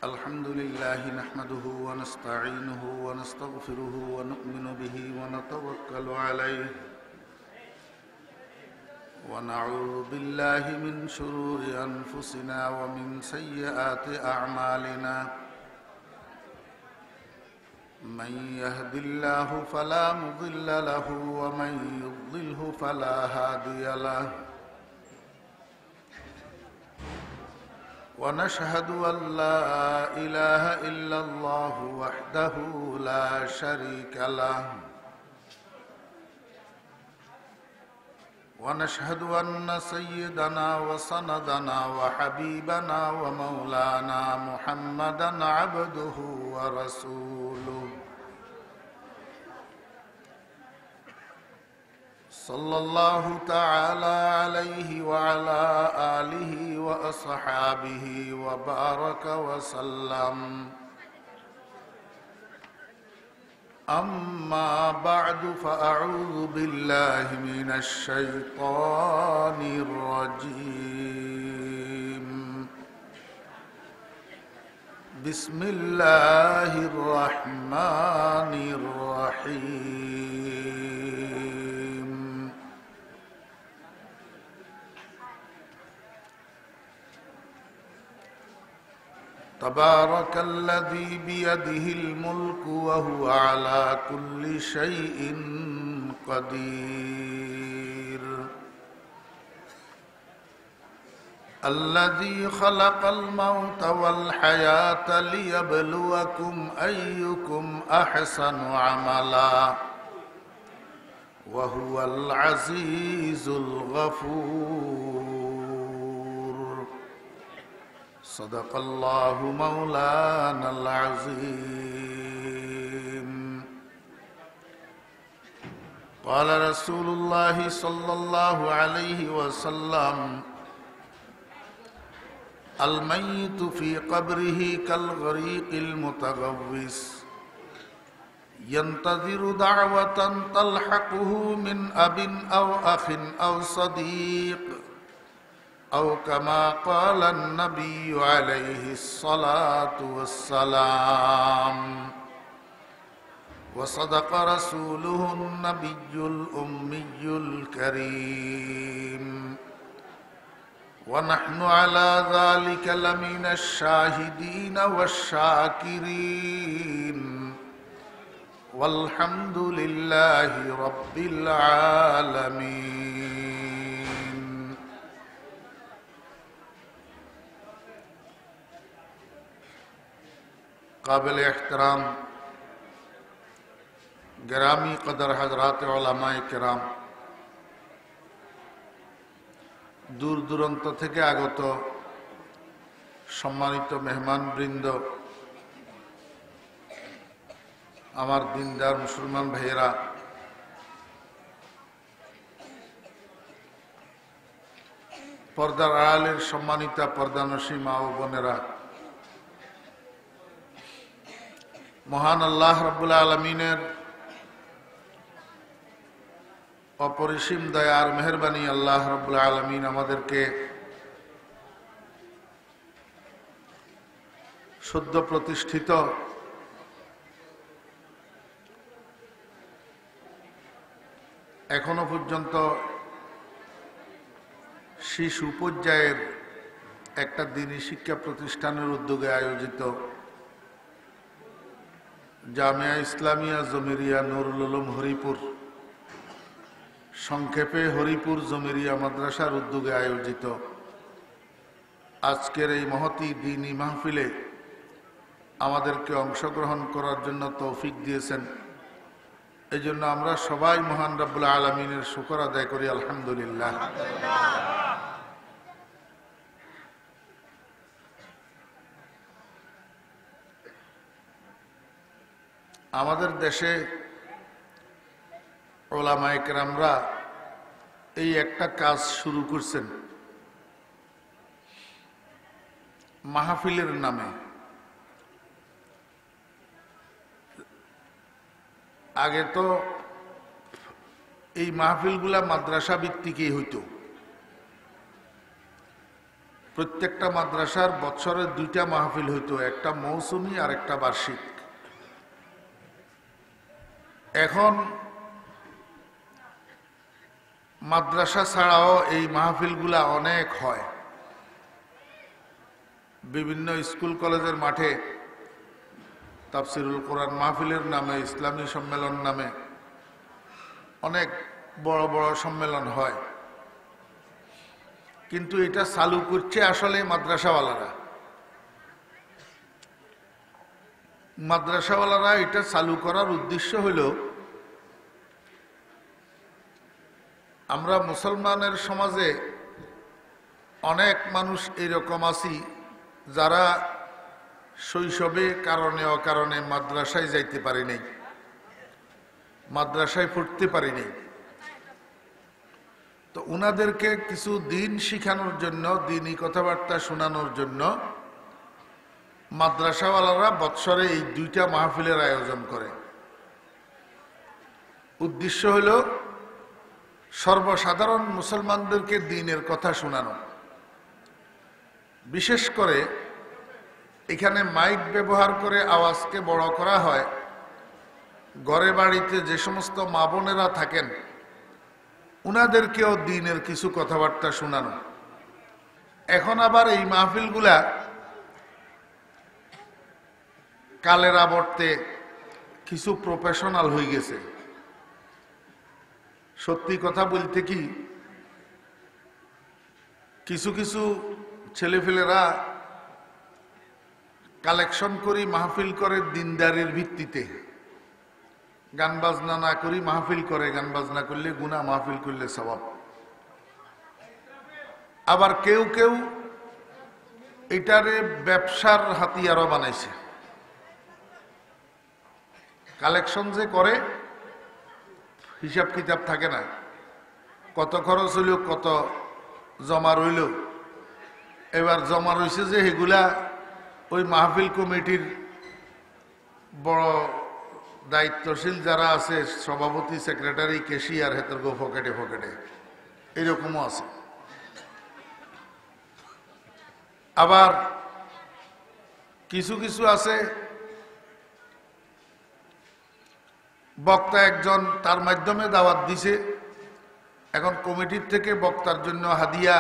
الحمد لله نحمده ونستعينه ونستغفره ونؤمن به ونتوكل عليه ونعوذ بالله من شرور أنفسنا ومن سيئات أعمالنا من يهد الله فلا مضل له ومن يضلله فلا هادي له ونشهد أن لا إله إلا الله وحده لا شريك له ونشهد أن سيدنا وسندنا وحبيبنا ومولانا محمدا عبده ورسوله صلى الله تعالى عليه وعلى آله وأصحابه وبارك وسلم أما بعد فأعوذ بالله من الشيطان الرجيم بسم الله الرحمن الرحيم تبارك الذي بيده الملك وهو على كل شيء قدير الذي خلق الموت والحياة ليبلوكم أيكم أحسن عملا وهو العزيز الغفور صدق الله مولانا العظيم قال رسول الله صلى الله عليه وسلم الميت في قبره كالغريق المتغوص ينتظر دعوة تلحقه من أب أو أخ أو صديق أو كما قال النبي عليه الصلاة والسلام وصدق رسوله النبي الأمي الكريم ونحن على ذلك لمن الشاهدين والشاكرين والحمد لله رب العالمين काबिल एहतराम गिरामी कदर हजरात उलमाए किराम दूर दूराন্ত থেকে আগত সম্মানিত মেহমান বৃন্দ আমার দিনদার মুসলমান ভাইয়েরা পর্দার আড়ালের সম্মানিতা পর্দানশী মা ও বোনেরা মহান আল্লাহ রাব্বুল আলামিনের অপরিসীম দয়া আর মেহেরবানি আল্লাহ রাব্বুল আলামিন আমাদেরকে সদ্য প্রতিষ্ঠিত এখনো পর্যন্ত শিশু পর্যায়ের একটা দ্বীনি শিক্ষা প্রতিষ্ঠানের উদ্যোগে আয়োজিত জামিয়া ইসলামিয়া জমিরিয়া নুরুল উলুম হরিপুর সংক্ষেপে হরিপুর জমিরিয়া মাদ্রাসার উদ্যোগে আয়োজিত আজকের এই মহতী দ্বীনি মাহফিলে আমাদেরকে অংশগ্রহণ করার জন্য তৌফিক দিয়েছেন। এই জন্য আমরা সবাই মহান রব্বুল আলামিনের শুকর আদায় করি আলহামদুলিল্লাহ। আমাদের দেশে উলামায়ে কেরামরা এই একটা কাজ শুরু করছেন মাহফিলের নামে। আগে তো এই মাহফিলগুলা মাদ্রাসা ভিত্তিকই হইতো, প্রত্যেকটা মাদ্রাসার বছরে 2টা মাহফিল হইতো, একটা মৌসুমী আর একটা বার্ষিক। এখন মাদ্রাসা ছাড়াও এই মাহফিলগুলা অনেক হয়। বিভিন্ন স্কুল কলেজের মাঠে তাফসিরুল কোরআন মাহফিলের নামে, ইসলামী সম্মেলন নামে অনেক বড় বড় সম্মেলন হয়, কিন্তু এটা চালু করছে আসলে মাদ্রাসাওয়ালারা। মাদ্রাসাওয়ালারা এটা চালু করার উদ্দেশ্য হল আমরা মুসলমানের সমাজে অনেক মানুষ এরকম আছি যারা শৈশবে কারণে অকারণে মাদ্রাসায় যাইতে পারি নাই, মাদ্রাসায় পড়তে পারি নাই। তো উনাদেরকে কিছু দিন শিখানোর জন্য, দিনই কথাবার্তা শোনানোর জন্য মাদ্রাসাওয়ালারা বৎসরে এই 2টা মাহফিলের আয়োজন করে। উদ্দেশ্য হল সর্বসাধারণ মুসলমানদেরকে দ্বীনের কথা শোনানো। বিশেষ করে এখানে মাইক ব্যবহার করে আওয়াজকে বড় করা হয়। ঘরে বাড়িতে যে সমস্ত মা বোনেরা থাকেন উনাদেরকেও দ্বীনের কিছু কথাবার্তা শোনানো। এখন আবার এই মাহফিলগুলা কালের আবর্তে কিছু প্রফেশনাল হয়ে গেছে। সত্যি কথা বলতে কি, কিছু কিছু ছেলেফেলেরা কালেকশন করি মাহফিল করে দিনদারির ভিত্তিতে। গান বাজনা না করি মাহফিল করে, গান বাজনা করলে গুনাহ, মাহফিল করলে সওয়াব। আবার কেউ কেউ এটারে ব্যবসার হাতিয়ারও বানাইছে। কালেকশন যে করে হিসাব কিতাব থাকে না, কত খরচ হইল, কত জমা রইল। এবার জমা রইছে যে এগুলা ওই মাহফিল কমিটির বড় দায়িত্বশীল যারা আছে, সভাপতি, সেক্রেটারি, ক্যাশিয়ার, হেতর গো ফকেটে ফকেটে, এরকমও আছে। আবার কিছু কিছু আছে বক্তা একজন, তার মাধ্যমে দাওয়াত দিছে, এখন কমিটির থেকে বক্তার জন্য হাদিয়া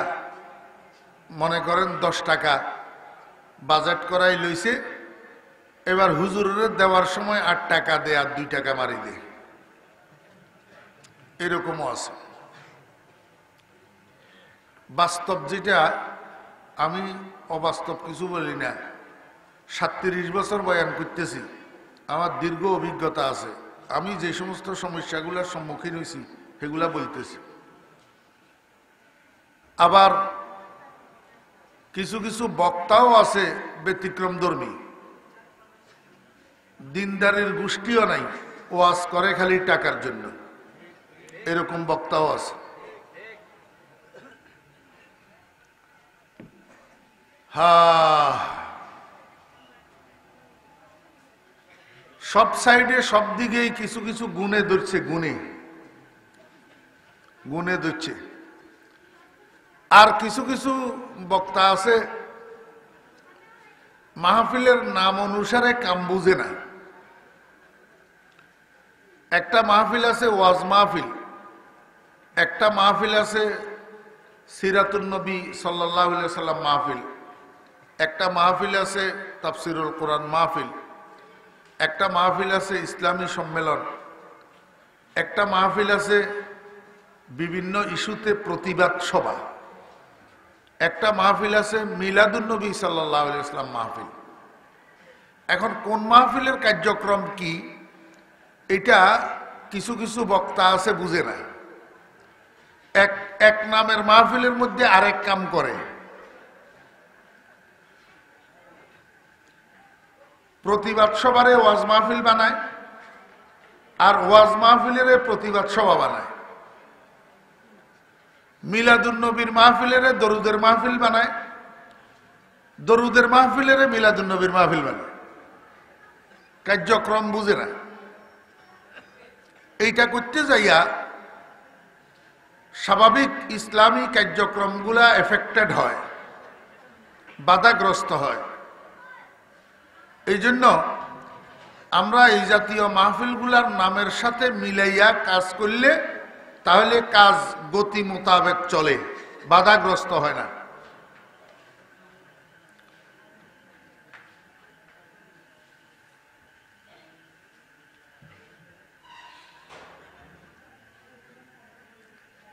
মনে করেন 10 টাকা বাজেট করাই লইছে। এবার হুজুরের দেওয়ার সময় 8 টাকা দেয় আর 2 টাকা মারি দেয়, এরকমও আছে। বাস্তব যেটা, আমি অবাস্তব কিছু বলি না। 37 বছর বয়ান করতেছি, আমার দীর্ঘ অভিজ্ঞতা আছে। আমি যে সমস্ত সমস্যাগুলোর সম্মুখীন হয়েছি সেগুলা বলতেছি। আবার কিছু কিছু বক্তাও আছে ব্যতিক্রমধর্মী, দিনদারের গোষ্ঠীও নাই, ওয়াজ করে খালি টাকার জন্য, এরকম বক্তাও আছে। সব সাইডে সব দিকেই কিছু কিছু গুণে ধরছে, গুণে ধরছে। আর কিছু কিছু বক্তা আছে মাহফিলের নাম অনুসারে কাম বুঝে না। একটা মাহফিল আছে ওয়াজ মাহফিল, একটা মাহফিল আছে সিরাতুন নবী সাল্লাল্লাহু আলাইহি সাল্লাম মাহফিল, একটা মাহফিল আছে তাফসিরুল কোরআন মাহফিল, একটা মাহফিল আছে ইসলামী সম্মেলন, একটা মাহফিল আছে বিভিন্ন ইস্যুতে প্রতিবাদ সভা, একটা মাহফিল আছে মিলাদুন নবী সাল্লাল্লাহু আলাইহি ওয়াসাল্লাম মাহফিল। এখন কোন মাহফিলের কার্যক্রম কি, এটা কিছু কিছু বক্তা আছে বুঝে না। এক নামের মাহফিলের মধ্যে আরেক কাম করে। প্রতিবাদ সভারে ওয়াজ মাহফিল বানায়, আর ওয়াজ মাহফিলের প্রতিবাদ সভা বানায়। মিলাদুন নবীর মাহফিলের দরুদের মাহফিল বানায়, দরুদের মাহফিলের মিলাদুন নবীর মাহফিল বানায়। কার্যক্রম বুঝে না। এইটা করতে যাইয়া স্বাভাবিক ইসলামী কার্যক্রমগুলা এফেক্টেড হয়। বাধাগ্রস্ত হয়। এই জন্য আমরা এই জাতীয় মাহফিলগুলার নামের সাথে মিলাইয়া কাজ করলে তাহলে কাজ গতি মোতাবেক চলে, বাধাগ্রস্ত হয় না।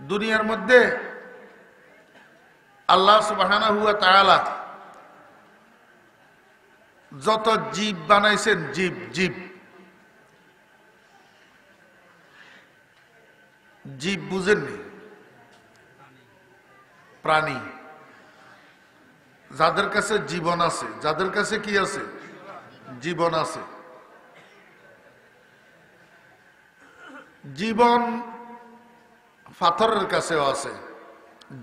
দুনিয়ার মধ্যে আল্লাহ সুবহানাহু ওয়া তাআলা যত জীব বানাইছেন, জীব জীব জীব বুঝেননি? প্রাণী, যাদের কাছে জীবন আছে, যাদের কাছে কি আছে? জীবন আছে। জীবন পাথরের কাছেও আছে,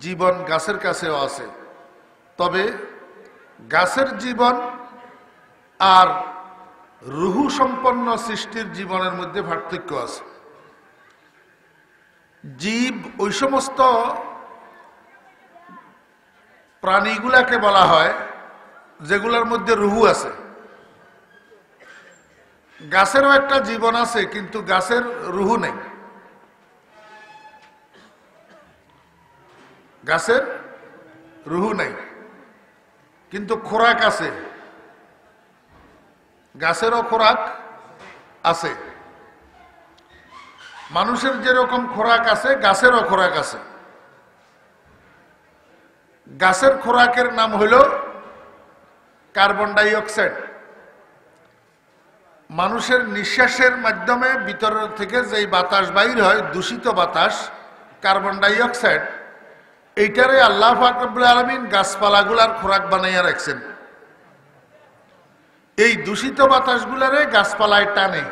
জীবন গাছের কাছেও আছে। তবে গাছের জীবন আর রুহু সম্পন্ন সৃষ্টির জীবনের মধ্যে পার্থক্য আছে। জীব ওই সমস্ত প্রাণীগুলাকে বলা হয় যেগুলোর মধ্যে রুহু আছে। গাছেরও একটা জীবন আছে, কিন্তু গাছের রুহু নেই। গাছের রুহু নেই, কিন্তু খোরাক আছে। গাছেরও খোরাক আছে। মানুষের যেরকম খোরাক আছে, গাছেরও খোরাক আছে। গাছের খোরাকের নাম হইল কার্বন ডাই অক্সাইড। মানুষের নিঃশ্বাসের মাধ্যমে ভিতর থেকে যেই বাতাস বাইর হয়, দূষিত বাতাস, কার্বন ডাই অক্সাইড, এইটারে আল্লাহ পাক রব্বুল আলামিন গাছপালাগুলার খোরাক বানাইয়া রাখছেন। এই দূষিত বাতাসগুলারে গাছপালায় টানে,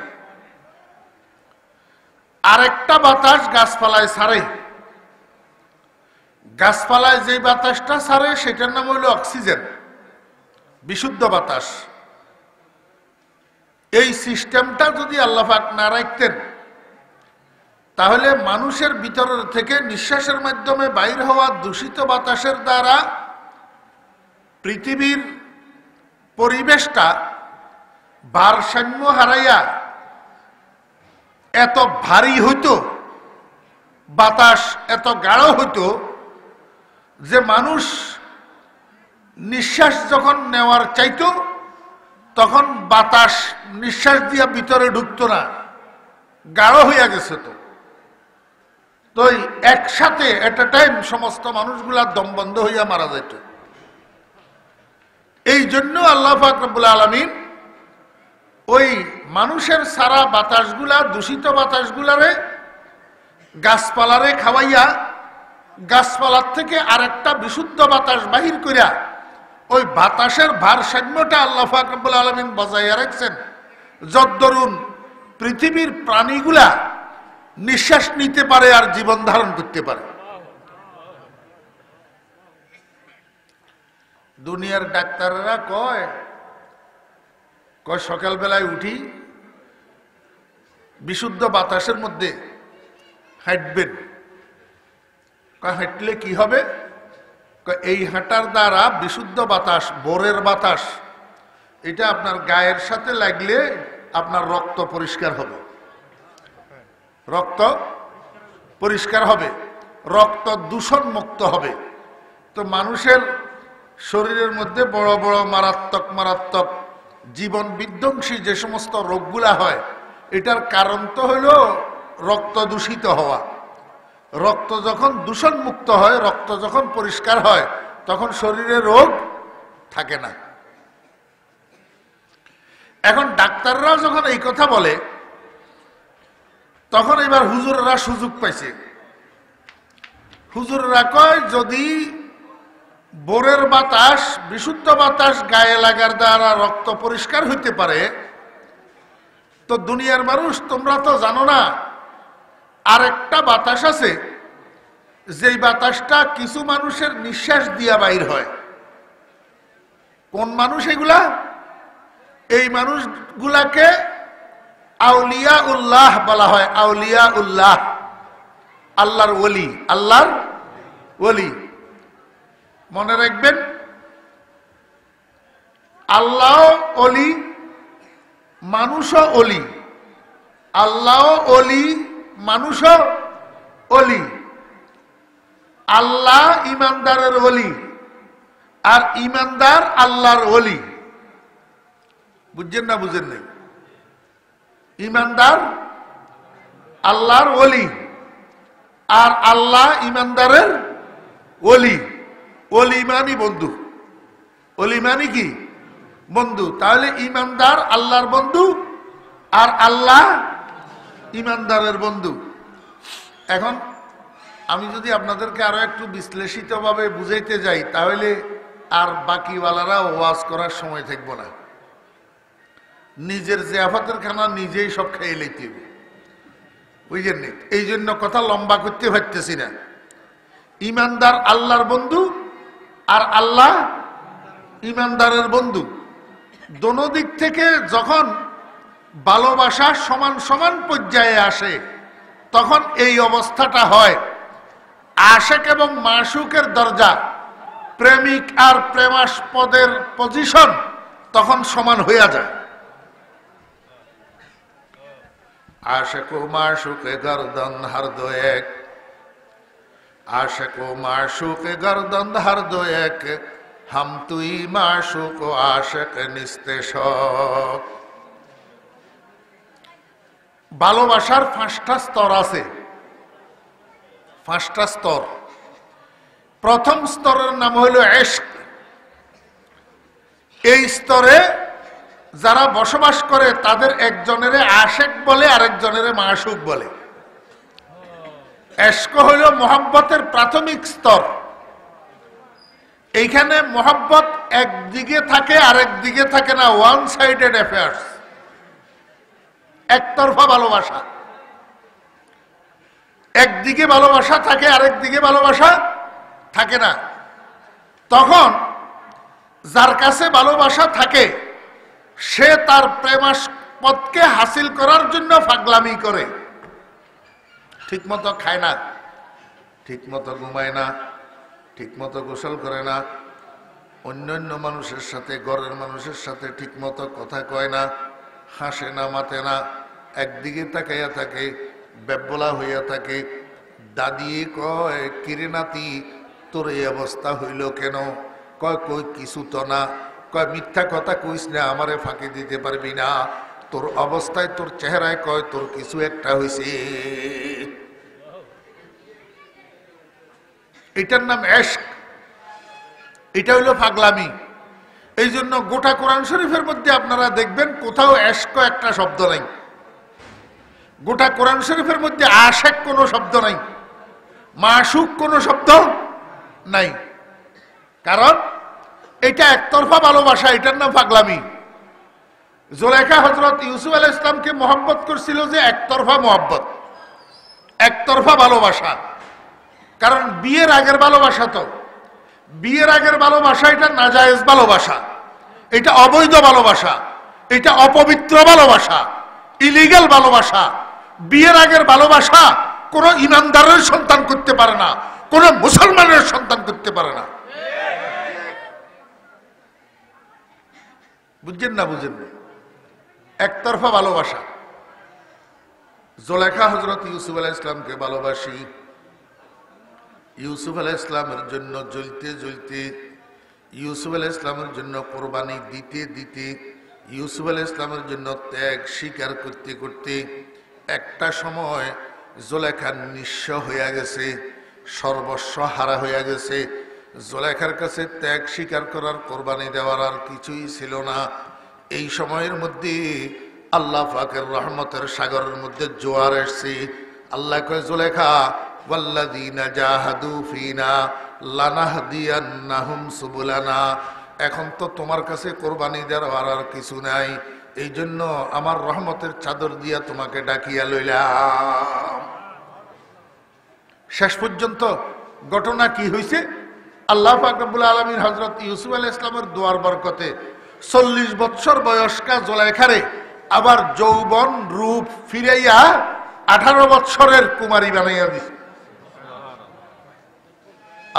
আরেকটা বাতাস গাছপালায় ছাড়ে। গাছপালায় যে বাতাসটা ছাড়ে সেটার নাম হইল অক্সিজেন, বিশুদ্ধ বাতাস। এই সিস্টেমটা যদি আল্লাহ পাক না রাখতেন, তাহলে মানুষের ভিতর থেকে নিঃশ্বাসের মাধ্যমে বাইর হওয়া দূষিত বাতাসের দ্বারা পৃথিবীর পরিবেশটা ভারসাম্য হারাইয়া এত ভারী হইতো, বাতাস এত গাঢ় হইতো যে মানুষ নিঃশ্বাস যখন নেওয়ার চাইতো তখন বাতাস নিঃশ্বাস দিয়া ভিতরে ঢুকতো না, গাঢ় হইয়া গেছে। তো একসাথে এট এ টাইম সমস্ত মানুষগুলা দম বন্ধ হইয়া মারা যাইত। এই জন্য আল্লাহ পাক রব্বুল আলামিন ওই মানুষের সারা বাতাসগুলা, দূষিত বাতাসগুলারে গাছপালারে খাওয়াইয়া গাছপালার থেকে আরেকটা বিশুদ্ধ বাতাস বাহির করিয়া ওই বাতাসের ভারসাম্যটা আল্লাহ পাক রব্বুল আলামিন বজায় রাখছেন, যদ্দরুন পৃথিবীর প্রাণীগুলা নিঃশ্বাস নিতে পারে আর জীবন ধারণ করতে পারে। দুনিয়ার ডাক্তাররা কয় সকালবেলায় উঠি বিশুদ্ধ বাতাসের মধ্যে হাঁটবেন। হাঁটলে কি হবে? এই হাঁটার দ্বারা বিশুদ্ধ বাতাস, বোরের বাতাস, এটা আপনার গায়ের সাথে লাগলে আপনার রক্ত পরিষ্কার হবে, রক্ত পরিষ্কার হবে, রক্ত দূষণ মুক্ত হবে। তো মানুষের শরীরের মধ্যে বড় বড় মারাত্মক মারাত্মক জীবন বিধ্বংসী যে সমস্ত রোগগুলা হয়, এটার কারণ তো হইল রক্ত দূষিত হওয়া। রক্ত যখন দূষণ মুক্ত হয়, রক্ত যখন পরিষ্কার হয়, তখন শরীরে রোগ থাকে না। এখন ডাক্তাররা যখন এই কথা বলে, তখন এবার হুজুররা সুযোগ পাইছে। হুজুররা কয় যদি বোরের বাতাস, বিশুদ্ধ বাতাস গায়ে লাগার দ্বারা রক্ত পরিষ্কার হইতে পারে, তো দুনিয়ার মানুষ তোমরা তো জানো না আরেকটা বাতাস আছে, যেই বাতাসটা কিছু মানুষের নিঃশ্বাস দিয়া বাইর হয়। কোন মানুষ এগুলা? এই মানুষগুলাকে আউলিয়া উল্লাহ বলা হয়। আউলিয়া উল্লাহ, আল্লাহর ওলি, আল্লাহর ওলি। মনে রাখবেন, আল্লাহ অলি, মানুষও অলি। আল্লাহ অলি, মানুষও অলি। আল্লাহ ইমানদারের অলি, আর ইমানদার আল্লাহর অলি। বুঝছেন না বুঝেন নাই? ইমানদার আল্লাহর অলি, আর আল্লাহ ইমানদারের অলি। অলি মানি বন্ধু, অলি মানি কি? বন্ধু। তাহলে ইমানদার আল্লাহর বন্ধু, আর আল্লাহ ইমানদারের বন্ধু। এখন আমি যদি আপনাদেরকে আরো একটু বিশ্লেষিতভাবে বুঝাইতে যাই, তাহলে আর বাকিওয়ালারা ওয়াজ করার সময় থাকব না। নিজের জিয়াফতের খানা নিজেই সব খেয়ে লইতে হবে, বুঝলেন? এই জন্য কথা লম্বা করতে পারতেছি না। ইমানদার আল্লাহর বন্ধু, আর আল্লাহ ইমানদারের বন্ধু। দোনো দিক থেকে যখন ভালোবাসা সমান সমান পর্যায়ে আসে, তখন এই অবস্থাটা হয়। আশেক এবং মাশুকের দরজা, প্রেমিক আর প্রেমাস্পদের পজিশন তখন সমান হইয়া যায়। आशिक व माशूक गर्दन हर दो एक, आशिक व माशूक गर्दन हर दो एक, हम तुई माशूक व आशिक निस्ते शौक। ভালোবাসার পাঁচটা স্তর আছে, পাঁচটা স্তর। প্রথম স্তরের নাম হইল ইশক। এই স্তরে যারা বসবাস করে তাদের একজনের আশেক বলে, আরেকজনের মাশুক বলে। ইশক হইল মোহাব্বতের প্রাথমিক স্তর। এইখানে মোহাব্বত একদিকে থাকে, আরেক দিকে থাকে না, ওয়ান সাইডেড অ্যাফেয়ার্স, একতরফা ভালোবাসা। একদিকে ভালোবাসা থাকে, আরেক দিকে ভালোবাসা থাকে না। তখন যার কাছে ভালোবাসা থাকে সে তার প্রেমাস্পদকে হাসিল করার জন্য পাগলামি করে। ঠিক মতো খায় না, ঠিক মতো ঘুমায় না, ঠিক মতো গোসল করে না, অন্যান্য মানুষের সাথে, ঘরের মানুষের সাথে ঠিক মতো কথা কয় না, হাসে না, মাতে না, একদিকে তাকাইয়া থাকে, বেবলা হইয়া থাকে। দাদি কয়, কিরে নাতি তোর এই অবস্থা হইল কেন? কয় কই কিছু তো না। কয় মিথ্যা কথা কইস না, আমারে ফাঁকি দিতে পারবি না। তোর অবস্থায়, তোর চেহারায় কয় তোর কিছু একটা হইছে। এটার নাম ইশক। এটা হইল পাগলামি। এই জন্য গোটা কোরআন শরীফের মধ্যে আপনারা দেখবেন কোথাও ইশক একটা শব্দ নাই। গোটা কোরআন শরীফের মধ্যে আশেক কোনো শব্দ নাই, মাশুক কোনো শব্দ নাই। কারণ এটা একতরফা ভালোবাসা, এটার নাম পাগলামি। জুলাইখা হযরত ইউসুফ আলাইহিস সালামকে মহব্বত করছিল যে একতরফা মহব্বত, একতরফা ভালোবাসা। কারণ বিয়ের আগের ভালোবাসা, তো বিয়ের আগের ভালোবাসা এটা নাজায়েজ ভালোবাসা, এটা অবৈধ ভালোবাসা, এটা অপবিত্র ভালোবাসা, ইলিগাল ভালোবাসা। বিয়ের আগের ভালোবাসা কোন ইমানদারের সন্তান করতে পারে না, কোন মুসলমানের সন্তান করতে পারে না। বুঝছেন না বুঝেন না? একতরফা ভালোবাসা। জুলাইখা হযরত ইউসুফ আলাইহিস সালামকে ভালোবাসি। ইউসুফ আলাইহিস সালামের জন্য জ্বলতে জ্বলতে, ইউসুফ আলাইহিস সালামের জন্য কোরবানি দিতে দিতে, ইউসুফ আলাইহিস সালামের জন্য ত্যাগ স্বীকার করতে করতে একটা সময় জুলাইখা নিঃস্ব হইয়া গেছে, সর্বস্ব হারা হইয়া গেছে। জুলাইখার কাছে ত্যাগ স্বীকার করার, কোরবানি দেওয়ার আর কিছুই ছিল না। এই সময়ের মধ্যে আল্লাহ পাকের রহমতের সাগরের মধ্যে জোয়ার এসছে। আল্লাহ কয়, জুলাইখা ওয়াল্লাযীনা জাহাদু ফীনা লানাহদিয়ান্নাহুম সুবুলানা। এখন তো তোমার কাছে কোরবানি দেওয়ার আর কিছু নাই, এই জন্য আমার রহমতের চাদর দিয়া তোমাকে ডাকিয়া লইলাম। শেষ পর্যন্ত ঘটনা কি হয়েছে? আল্লাহ পাক রব্বুল আলামিন হযরত ইউসুফ আলাইহিস সালামের দোয়ার বরকতে 40 বছর বয়স্কা জুলাইখারে আবার যৌবন রূপ ফিরাইয়া 18 বছরের কুমারী বানাইয়া দিছে।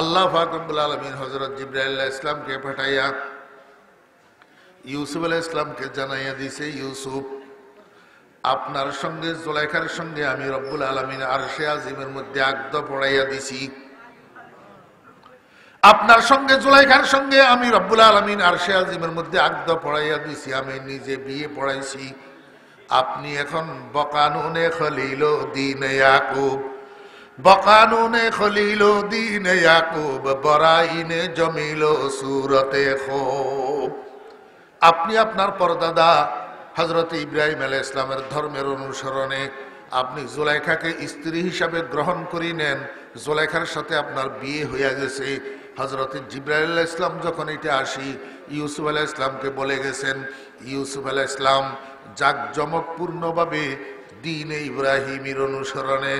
আল্লাহ পাক রব্বুল আলামিন হযরত জিবরাইল আলাইহিস সালামকে পাঠাইয়া ইউসুফ আলাইহিস সালামকে জানাইয়া দিছে, ইউসুফ আপনার সঙ্গে জুলাইখার সঙ্গে আমি রব্বুল আলামিন আরশে আজিমের মধ্যে আকদ পড়াইয়া দিছি। আপনার সঙ্গে জুলাইখার সঙ্গে আমি রব্বুল আলামিন আরশে আজিমের মধ্যে আকদ পড়াইয়া দিছি, আমি নিজে বিয়ে পড়াইছি। আপনি এখন বকানুনে খলিল দিন ইয়াকুব, বকানুনে খলিল দিন ইয়াকুব, বরাইনে জমিল সুরতে খুব। আপনি আপনার পরদাদা হযরত ইব্রাহিম আলাইহিস সালামের ধর্মের অনুসরণে আপনি জুলাইখাকে স্ত্রী হিসাবে গ্রহণ করে নেন। জুলাইখার সাথে আপনার বিয়ে হইয়া গেছে। হযরত জিবরাইল আলাইহিস সালাম যখন এটা আসি ইউসুফ আলাইহিস সালামকে বলে গেছেন, ইউসুফ আলাইহিস সালাম জাঁকজমকপূর্ণভাবে দ্বীনে ইব্রাহিমের অনুসরণে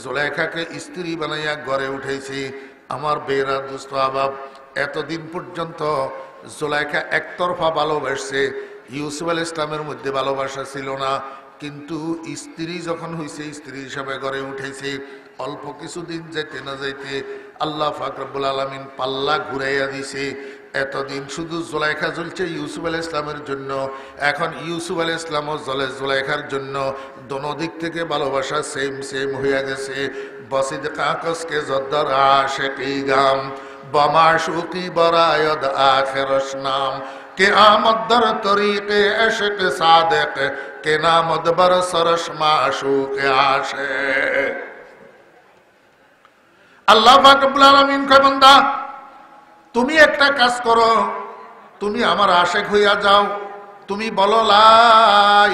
জুলাইখাকে স্ত্রী বানাইয়া গড়ে উঠেছে। আমার বেরা দোস্ত আবাব, এতদিন পর্যন্ত জুলাইখা একতরফা ভালোবাসছে, ইউসুফ আলাইহিস সালামের মধ্যে ভালোবাসা ছিল না। কিন্তু স্ত্রী যখন হয়েছে, স্ত্রী হিসাবে গড়ে উঠেছে, অল্প কিছুদিন যাইতে না যাইতে আল্লাহ পাক রব্বুল আলামিন পাল্লা ঘুরাইয়া দিছে। এতদিন শুধু জুলাইখা জ্বলছে ইউসুফ আলাইহিস সালামের জন্য, এখন ইউসুফ আলাইহিস সালামও জ্বলে জুলাইখার জন্য। দোনো দিক থেকে ভালোবাসা সেম সেম হইয়া গেছে। বসিদ কাকসকে জদ্দার আশিকি গাম, বমাশুকি বরায়দ আখিরস নাম, কে আমদ দর তরিকে ইশক সাদিক, কে নামদ বর সরস মাশুক আশিক। আল্লাহ পাক রব্বুল আলামিন কয়, বান্দা তুমি একটা কাজ করো, তুমি আমার আশিক হইয়া যাও। তুমি বলো লা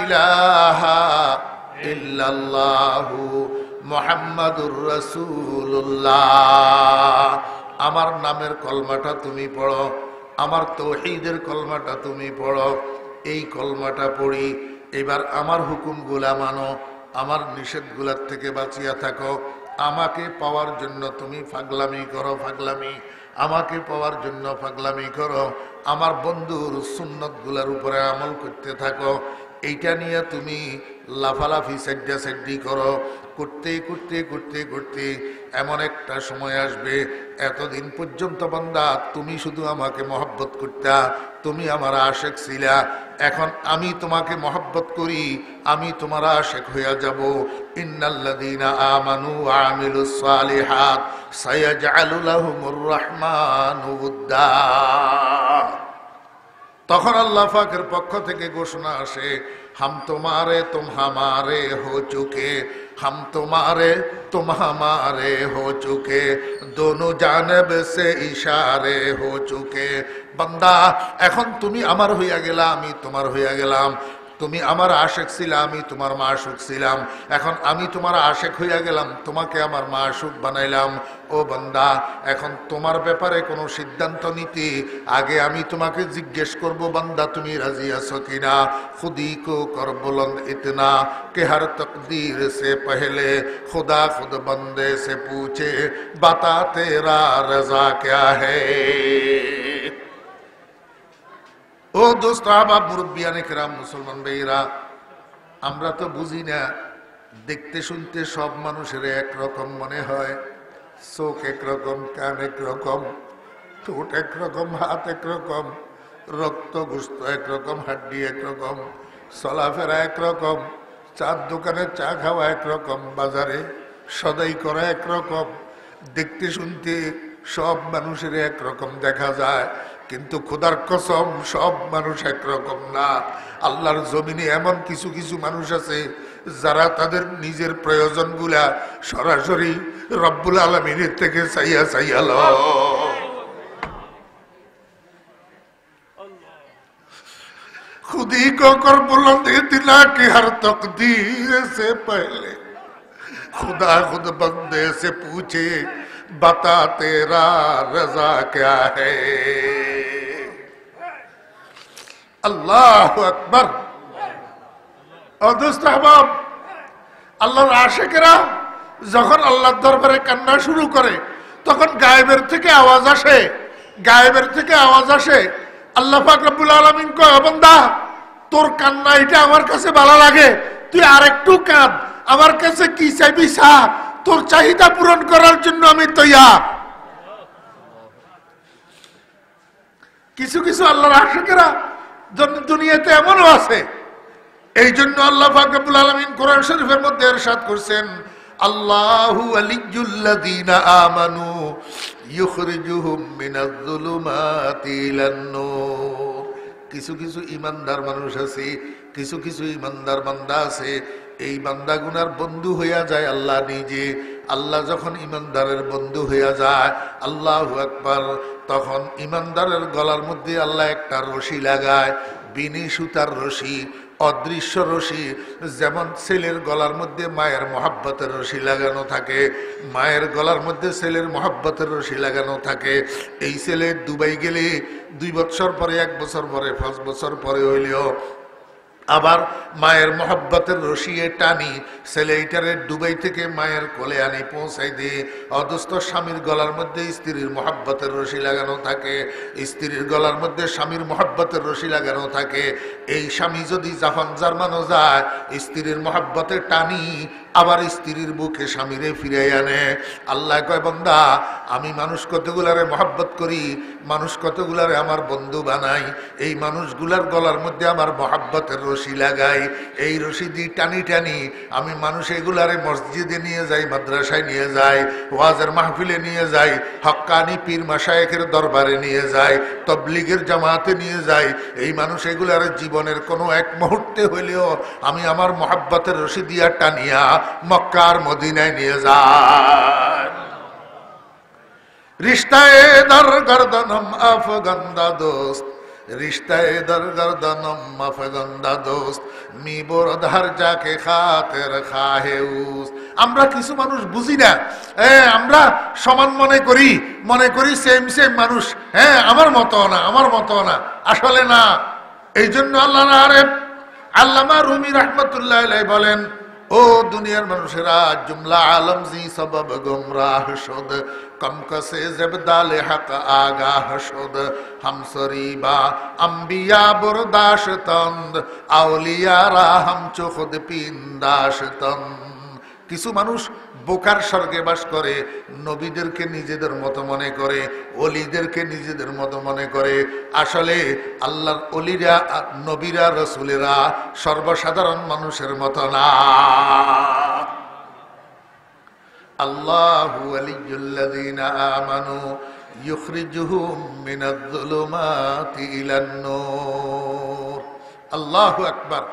ইলাহা ইল্লাল্লাহু মুহাম্মাদুর রাসূলুল্লাহ। আমার নামের কলমাটা তুমি পড়ো, আমার তাওহীদের কলমাটা তুমি পড়ো। এই কলমাটা পড়ি, এবার আমার হুকুমগুলা মানো, আমার নিষেধগুলার থেকে বাঁচিয়া থাকো। আমাকে পাওয়ার জন্য তুমি পাগলামি করো, পাগলামি আমাকে পাওয়ার জন্য পাগলামি করো, আমার বন্ধুর সুন্নতগুলার উপরে আমল করতে থাকো। এইটা নিয়ে তুমি লাফালাফি সাইডা সাইডি করো। করতে করতে করতে করতে এমন একটা সময় আসবে, এতদিন পর্যন্ত বান্দা তুমি শুধু আমাকে মহব্বত করতা, তুমি আমার আশিক ছিলা, এখন আমি তোমাকে মহব্বত করি, আমি তোমার আশিক হইয়া যাব। ইন্নাল্লাযীনা আমানু ওয়া আমিলুস সালিহাত সায়াজআলু লাহুমুর রাহমানু উদ্দা। তখন আল্লাহ পাকের পক্ষ থেকে ঘোষণা আসে, हम तुम्हारे तुम हमारे हो चुके, हम तुम्हारे तुम हमारे हो चुके, दोनों जानब से इशारे हो चुके। बंदा এখন তুমি আমার হইয়া গেলা, আমি তোমার হইয়া গেলাম। তুমি আমার আশিক ছিলা, আমি তোমার মাশুক ছিলাম। এখন আমি তোমার আশিক হইয়া গেলাম, তোমাকে আমার মাশুক বানাইলাম। ও বান্দা, এখন তোমার ব্যাপারে কোনো সিদ্ধান্ত নিতে আগে আমি তোমাকে জিজ্ঞেস করব, বান্দা তুমি রাজি আছো কিনা। খুদি কো কর বুলন্দ ইতনা कि हर तकदीर से पहले खुदा खुद बंदे से पूछे, बता तेरा रजा क्या है। ও দোস্ত আবাব, মুরব্বিয়ানে কেরাম, মুসলমান ভাইরা, আমরা তো বুঝি না, দেখতে শুনতে সব মানুষের একরকম মনে হয়। চোখ একরকম, কান একরকম, ঠোঁট একরকম, হাত একরকম, রক্ত গোস্ত একরকম, হাড্ডি একরকম, চলাফেরা একরকম, চার দোকানে চা খাওয়া একরকম, বাজারে সদাই করা একরকম। দেখতে শুনতে সব মানুষের একরকম দেখা যায়, কিন্তু খোদার কসম সব মানুষ একরকম না। আল্লাহর জমিনে এমন কিছু কিছু মানুষ আছে যারা তাদের নিজের প্রয়োজনগুলা সরাসরি রব্বুল আলামিনের থেকে চাইয়া চাইয়া লয়। खुदी को कर बुलंद इतना कि हर तकदीर से पहले खुदा खुद बंदे से पूछे, बता तेरा रजा क्या है। আল্লাহু আকবার। দোস্ত আহবাব, আল্লাহর আশিকেরা যখন আল্লাহর দরবারে কান্না শুরু করে, তখন গায়েবের থেকে আওয়াজ আসে, গায়েবের থেকে আওয়াজ আসে। আল্লাহ পাক রব্বুল আলামিন কয়, বান্দা তোর কান্না এটা আমার কাছে ভালো লাগে, তুই আরেকটু কাঁদ, আমার কাছে কি চাইবি চা, তোর চাহিদা পূরণ করার জন্য আমি তৈয়ার। কিছু কিছু আল্লাহর আশিকেরা দুনিয়াতে এমনও আছে। এই জন্য আল্লাহ পাক রব্বুল আলামিন কোরআন শরীফের মধ্যে ইরশাদ করেছেন, আল্লাহু ওয়ালিয়্যুল্লাযীনা আমানু ইউখরিজুহুম মিনাজ-যুলুমাতি ইলান-নূর। কিছু কিছু ইমানদার মানুষ আছে, কিছু কিছু ইমানদার বান্দা আছে, এই বান্দাগুনার বন্ধু হইয়া যায় আল্লাহ নিজে। আল্লাহ যখন ইমানদারের বন্ধু হইয়া যায়, আল্লাহু আকবার, তখন ইমানদারের গলার মধ্যে আল্লাহ একটা রশি লাগায়, বিনি সুতার রশি, অদৃশ্য রশি। যেমন ছেলের গলার মধ্যে মায়ের মহাব্বতের রশি লাগানো থাকে, মায়ের গলার মধ্যে ছেলের মহাব্বতের রশি লাগানো থাকে। এই ছেলে দুবাই গেলে 2 বছর পরে, 1 বছর পরে, 5 বছর পরে হইলেও আবার মায়ের মহব্বতের রশিয়ে টানি, ছেলে এইটারে দুবাই থেকে মায়ের কোলে আনি পৌঁছাই দিয়ে। অদস্ত স্বামীর গলার মধ্যে স্ত্রীর মহব্বতের রশি লাগানো থাকে, স্ত্রীর গলার মধ্যে স্বামীর মহব্বতের রশি লাগানো থাকে। এই স্বামী যদি জাপান জার্মানও যায়, স্ত্রীর মহব্বতে টানি আবার স্ত্রীর বুকে স্বামীরে ফিরাই আনে। আল্লাহ কয়, বান্দা আমি মানুষ কতগুলারে মহব্বত করি, মানুষ কতগুলারে আমার বন্ধু বানাই, এই মানুষগুলার গলার মধ্যে আমার মহব্বতের রশি লাগাই। এই রশি দিয়ে টানি টানি আমি মানুষ এগুলারে মসজিদে নিয়ে যাই, মাদ্রাসায় নিয়ে যাই, ওয়াজের মাহফিলে নিয়ে যাই, হক্কানি পীর মাশায়েখের দরবারে নিয়ে যাই, তবলিগের জামাতে নিয়ে যাই। এই মানুষ এগুলারে জীবনের কোনো এক মুহূর্তে হইলেও আমি আমার মহব্বতের রশি দিয়া টানিয়া মক্কার মদিনায় নিয়ে যায়। রিশতায়ে দর গর্দনম আফগন্দা দোস্ত, রিশতায়ে দর গর্দনম আফগন্দা দোস্ত, মি বরধার যাকে খাতের খাহেউস। আমরা কিছু মানুষ বুঝি না, আমরা সমান মনে করি সেম সেম মানুষ, আমার মতো না, আমার মতো না, আসলে না। এই জন্য আল্লাহর আরেফ আল্লামা রুমি রাহমাতুল্লাহ আলাইহি বলেন, ও দুনিয়ার মানুষেরা, জুমলা আলম জি সবব গুমরাহ শুদ, কম কসে জবদাল হক আগাহ শুদ, হামসরিবা আম্বিয়া বরদাশ তন্দ, আউলিয়ারা হাম চুখদ পিন্দাশ তন্দ। কিছু মানুষ বোকার স্বর্গে বাস করে, নবীদেরকে নিজেদের মতো মনে করে, অলিদেরকে নিজেদের মতো মনে করে। আসলে আল্লাহর অলিরা, নবীরা, রসুলেরা সর্বসাধারণ মানুষের মতো না। আল্লাহু ওয়ালিয়্যুল্লাযীনা আমানু ইউখরিজুহুম মিনাজ-যুলুমাতি ইলান-নূর। আল্লাহু আকবার।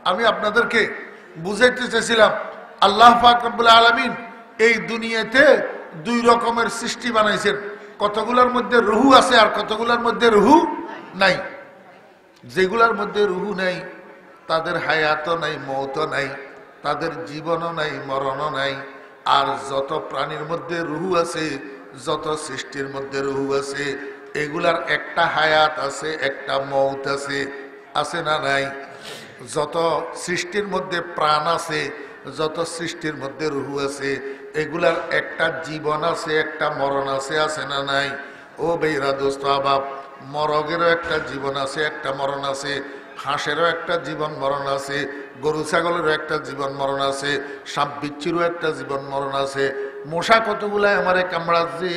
আমি আপনাদেরকে বুঝাইতে চাইছিলাম, আল্লাহ পাক রব্বুল আলামিন এই দুনিয়াতে 2 রকমের সৃষ্টি বানাইছেন। কতগুলোর মধ্যে রুহু আছে আর কতগুলোর মধ্যে রুহু নাই। যেগুলোর মধ্যে রুহু নাই তাদের হায়াতও নাই, মৌতও নাই, তাদের জীবনও নাই, মরণও নাই। আর যত প্রাণীর মধ্যে রুহু আছে, যত সৃষ্টির মধ্যে রুহু আছে, এগুলার একটা হায়াত আছে, একটা মৌত আছে, আছে না নাই? যত সৃষ্টির মধ্যে প্রাণ আছে, যত সৃষ্টির মধ্যে রুহু আছে, এগুলার একটা জীবন আছে, একটা মরণ আছে, আছে না নাই? ও বেইরা দোস্ত আবাব, মরগেরও একটা জীবন আছে, একটা মরণ আছে, হাঁসেরও একটা জীবন মরণ আছে, গরু ছাগলেরও একটা জীবন মরণ আছে, সাপ বিচ্ছিরও একটা জীবন মরণ আছে। মশা কতগুলা আমারে কামড়াচ্ছে,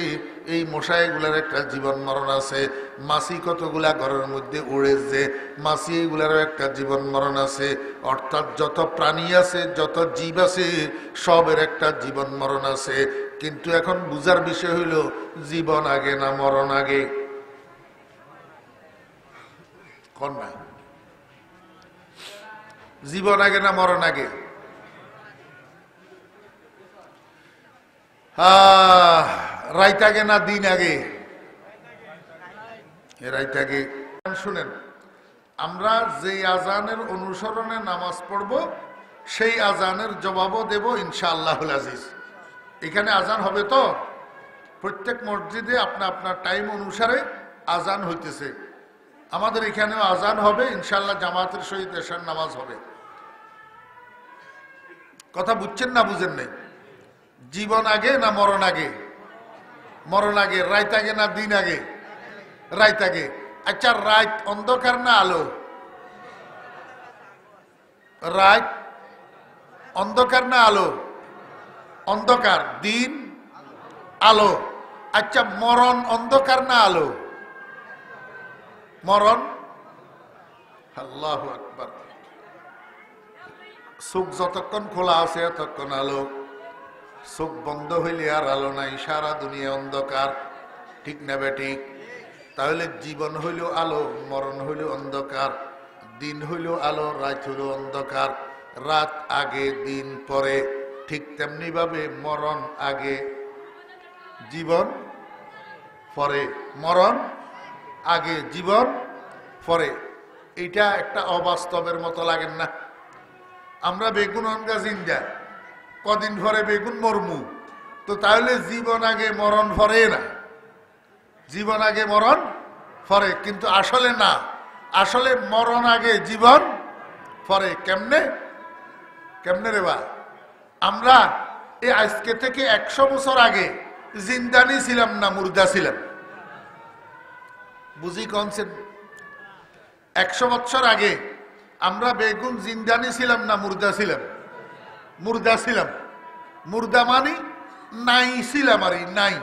এই মশা এগুলার একটা জীবন মরণ আছে। মাছি কতগুলা ঘরের মধ্যে উড়েছে, মাছি এগুলারও একটা জীবন মরণ আছে। অর্থাৎ যত প্রাণী আছে, যত জীব আছে, সবের একটা জীবন মরণ আছে। কিন্তু এখন বুঝার বিষয় হইল, জীবন আগে না মরণ আগে? কোন না, জীবন আগে না মরণ আগে? রাইত আগে না দিন আগে? রাইত আগে। শুনেন, আমরা যেই আজানের অনুসরণে নামাজ পড়ব, সেই আজানের জবাবও দেব ইনশাআল্লাহুল আজিজ। এখানে আজান হবে তো, প্রত্যেক মসজিদে আপনার টাইম অনুসারে আজান হইতেছে। আমাদের এখানেও আজান হবে ইনশাআল্লাহ, জামাতের সহিত এশার নামাজ হবে। কথা বুঝছেন না বুঝেন নাই? জীবন আগে না মরণ আগে? মরণ আগে। রাইত আগে না দিন আগে? রাইত আগে। আচ্ছা, রাত অন্ধকার না আলো? রাত অন্ধকার না আলো? অন্ধকার। দিন আলো। আচ্ছা, মরণ অন্ধকার না আলো? মরণ আল্লাহু আকবার। চোখ যতক্ষণ খোলা আছে ততক্ষণ আলো, চোখ বন্ধ হইলে আর আলো নাই, সারা দুনিয়া অন্ধকার। ঠিক না বেঠিক? তাহলে জীবন হইল আলো, মরণ হইল অন্ধকার। দিন হইল আলো, রাত হইল অন্ধকার। রাত আগে, দিন পরে। ঠিক তেমনি ভাবে মরণ আগে, জীবন পরে। মরণ আগে, জীবন পরে। এটা একটা অবাস্তবের মতো লাগেন না? আমরা বেগুন অনগা জিন্দা, কদিন পরে বেগুন মরমু, তো তাহলে জীবন আগে মরণ পরে না? জীবন আগে মরণ পরে, কিন্তু আসলে না। আসলে মরণ আগে, জীবন পরে। কেমনে? কেমনে রে বা? আমরা এই আজকে থেকে 100 বছর আগে জিন্দানি ছিলাম না মুর্দা ছিলাম? বুঝি কনসেপ্ট? 100 বছর আগে আমরা বেগুন জিন্দানি ছিলাম না মুর্দা ছিলাম? মুর্দা ছিলাম। মুর্দা মানি নাই ছিলাম, আর নাই।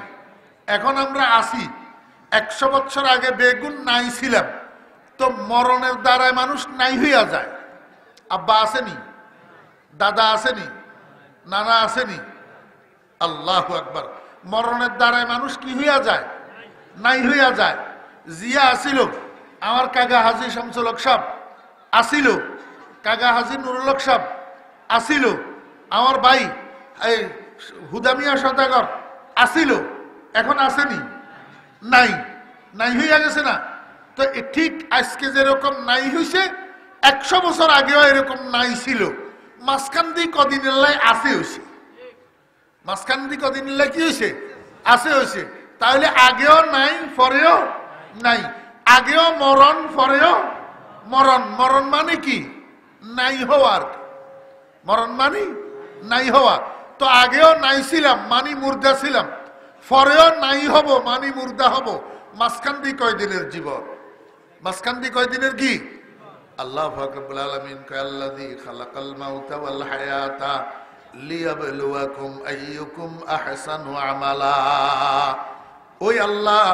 এখন আমরা আসি। 100 বছর আগে বেগুন নাই ছিলাম, তো মরণের দ্বারায় মানুষ নাই হইয়া যায়। আব্বা আসেনি, দাদা আসেনি, নানা আসেনি। আল্লাহু আকবার। মরণের দ্বারায় মানুষ কি হইয়া যায়? নাই হইয়া যায়। জিয়া আসিল, আমার কাকা হাজী শামসুল হক সাহেব আসিল, কাকা হাজী নুরুল হক সাহেব আসিল, আমার ভাই এই হুদামিয়া সদাগর আসিল। এখন আসেনি? নাই। নাই হইয়া গেছে না? তো ঠিক আজকে যেরকম নাই হইছে, 100 বছর আগেও এরকম নাই ছিল। মাঝখান দিয়ে কদিনের লাই আছে হইছে। মাঝখান দিয়ে কদিনের লাই কি হয়েছে? আছে হয়েছে। তাহলে আগেও নাই, পরেও নাই। আগেও মরণ, পরেও মরণ। মরণ মানে কি? নাই হওয়ার। মরণ মানে নাই হওয়া। তো আগেও নাই ছিলাম মানি মুর্দা ছিলাম, পরেও নাই হব মানি মুর্দা হব। মাঝখান দিয়ে কয়দিনের জীবন? মাঝখান দিয়ে কয়দিনের কি? আল্লাহ রাব্বুল আলামিন কয় আল্লাযী খালাকাল মাউতা ওয়াল হায়াতা লিয়াবলুয়াকুম আইয়ুকুম আহসানু আমালা। ওই আল্লাহ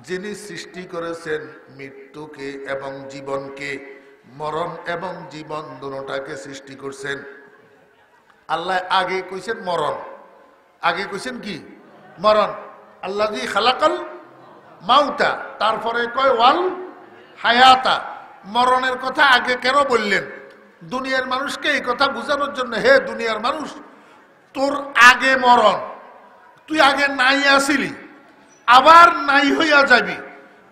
যিনি সৃষ্টি করেছেন মৃত্যুকে এবং জীবনকে, মরণ এবং জীবন দুটোটাকে সৃষ্টি করছেন। আল্লাহ আগে কইছেন মরণ, আগে কইছেন কি? মরণ। আল্লাযী খালাকাল মাউতা, তারপরে কয় ওয়াল হায়াতা। মরণের কথা আগে কেন বললেন? দুনিয়ার মানুষকে এই কথা বোঝানোর জন্য, হে দুনিয়ার মানুষ, তোর আগে মরণ, তুই আগে নাই আসিলি, আবার নাই হইয়া যাবি,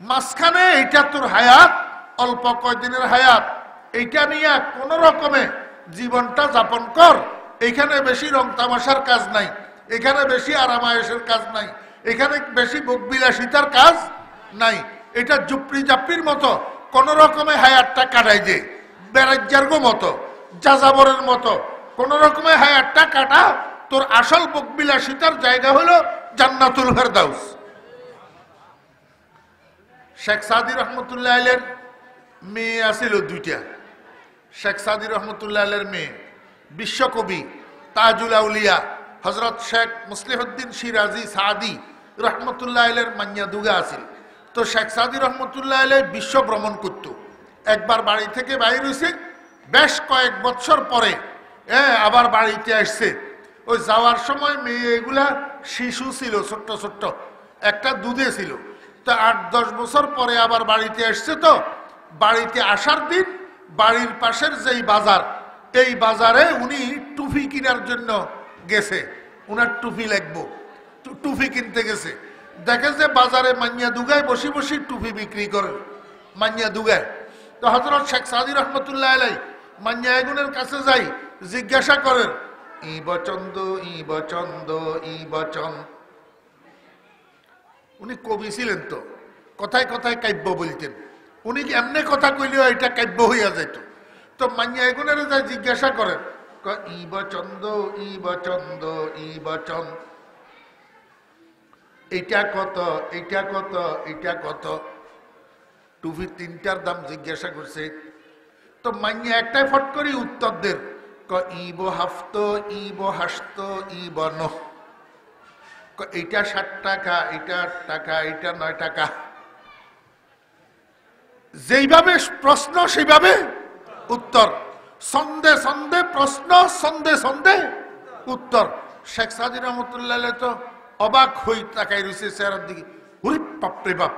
মাঝখানে এইটা তোর হায়াত, অল্প কয়দিনের হায়াত, এইটা নিয়ে কোন রকমে জীবনটা যাপন কর। এখানে বেশি রং তামাশার কাজ নাই, এখানে বেশি আরামায়েশের কাজ নাই, এখানে বেশি ভোগবিলাসিতার কাজ নাই। এটা জুপড়ি জাপড়ির মতো কোন রকমে হায়াতটা কাটাই দে, বেড়াজ্জার্গো মতো, যাযাবরের মতো কোন রকমে হায়াতটা কাটা। তোর আসল ভোগবিলাসিতার জায়গা হলো জান্নাতুল ফেরদাউস। শেখ সাদি রহমতুল্লাহ আলাইহির মেয়ে আছিল দুইটা। শেখ সাদি রহমতুল্লাহ আলাইহির মেয়ে বিশ্বকবি তাজুল আউলিয়া হযরত শেখ মুসলিহুদ্দিন সিরাজি সাদি রহমতুল্লাহ আলাইহির মাইয়া দুগা আছিল। তো শেখ সাদি রহমতুল্লাহ আলাইহি বিশ্ব ভ্রমণ করত। একবার বাড়ি থেকে বাইর হইছে, বেশ কয়েক বছর পরে আবার বাড়িতে আসছে। ওই যাওয়ার সময় মেয়ে এগুলা শিশু ছিল, ছোট্ট ছোট্ট, একটা দুধে ছিল। তো 8-10 বছর পরে আবার বাড়িতে আসছে। তো বাড়িতে আসার দিন বাড়ির পাশের যেই বাজার, এই বাজারে উনি টুপি কেনার জন্য গেছে। উনার টুপি লাগবো, টুপি কিনতে গেছে। দেখে যে বাজারে মাইয়া দুগায় বসে বসে টুপি বিক্রি করে, মাইয়া দুগায়। তো হযরত শেখ সাদি রহমতুল্লাহ আলাইহি মাইয়া এগুনের কাছে যাই, জিজ্ঞাসা করেন, ই বচন্দ ই বচন্দ ই বচন। উনি কবি ছিলেন, তো কথায় কথায় কাব্য বলতেন। উনি এমনি কথা কইলেও এটা কাব্য হইয়া যাইত। তো মাইয়া এগুনের যাই জিজ্ঞাসা করেন, ই বচন্দ ই বচন্দ ই বচন, এটা কত, এটা কত, এটা কত। টুপি তিনটার দাম জিজ্ঞাসা করছে। তো মাইয়া একটাই ফট করে উত্তর দের, ইব হাফত ইব হাসত ইব ন। এইটা 60 টাকা, এটা 8 টাকা, এটা 9 টাকা। যেইভাবে প্রশ্ন সেইভাবে উত্তর, সন্দে সন্দে প্রশ্ন, সন্দে সন্দে উত্তর। শেখ সাদি রহমতুল্লাহ তো অবাক হই তাকাই রয়েছে চেহারার দিকে, ওরে বাপরে বাপ,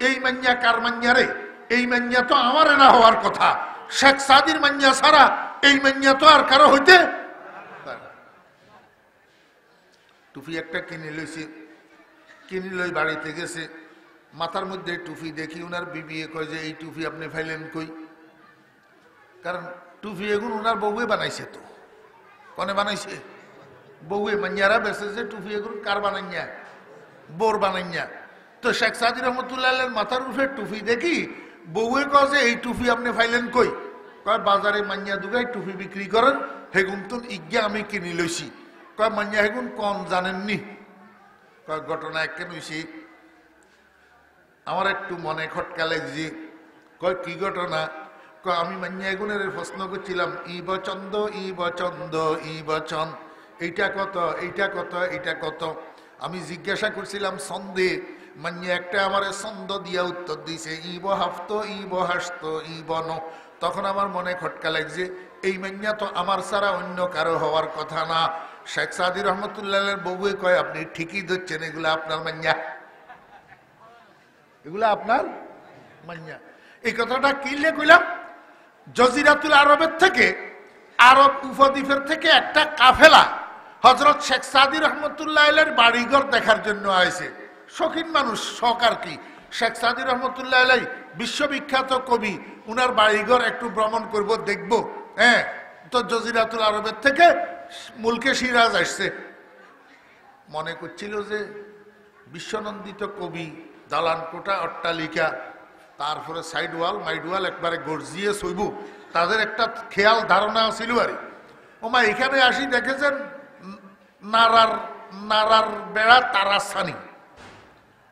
এই মাইয়া কার মাইয়া রে? এই মাইয়া তো আমার না হওয়ার কথা, শেখ সাদির মাইয়া ছাড়া এই মাইয়া তো আর কারো হইতে। টুপি একটা কিনে লইছে, কিনে লই বাড়িতে গেছে, মাথার মধ্যে টুপি দেখি উনার বিবি কয় যে এই টুপি আপনি ফাইলেন কই? কারণ টুপি এগুলো উনার বউয়ে বানাইছে। তো কনে বানাইছে? বউয়ে। মাইয়ারা বেসে যে টুপি এগুলো কার বানাইয়া? বোর বানাইয়া। তো শেখ সাদি রহমতুল্লাহ মাথার উপরে টুপি দেখি বউয়ে কয় যে এই টুপি আপনি ফাইলেন কই? কয় বাজারে মাইয়া দুগাই টুপি বিক্রি করেন, হেগুন তো ইজ্ঞা আমি কিনি লইছি। কয় মাইয়া হেগুন কম জানেননি? কয় ঘটনা কেন হইছি, আমার একটু মনে খটকা লাগছে। কয় কি ঘটনা? কয় আমি মাইয়া এগুনের প্রশ্ন করছিলাম, ই বচন্দ ই বচন্দ ই বচন, এইটা কত, এইটা কত, এইটা কত। আমি জিজ্ঞাসা করছিলাম ছন্দে, মাইয়া একটা আমার ছন্দ দিয়া উত্তর দিছে, ই বহাফত ই বহাস্ত ই বন। তখন আমার মনে খটকা লাগছে, এই মাইয়া তো আমার ছাড়া অন্য কারো হওয়ার কথা না। শেখ সাদি রহমতুল্লাহ বউয়ে কয় আপনি ঠিকই ধরছেন, এগুলা আপনার মাইয়া, এগুলা আপনার মাইয়া। এই কথাটা কিনলে কইলাম, জজিরাতুল আরবের থেকে, আরব উপদ্বীপের থেকে একটা কাফেলা হযরত শেখ সাদি রহমতুল্লাহ আলাইহির বাড়িঘর দেখার জন্য আইছে। শৌখিন মানুষ, শখ আর কি। শেখ সাদি রহমতুল্লাহ আলাইহি বিশ্ববিখ্যাত কবি, উনার বাড়িঘর একটু ভ্রমণ করব, দেখব। হ্যাঁ, তো জজিরাতুল আরবের থেকে মুলকে সিরাজ আসছে। মনে করছিল যে বিশ্বনন্দিত কবি, দালান কোটা অট্টালিকা, তারপরে সাইড ওয়াল মাইড ওয়াল একবারে গর্জিয়ে সইব, তাদের একটা খেয়াল ধারণা ছিল আর। ওমা এখানে আসি দেখেছেন নারার নারার বেড়া তারাসানি,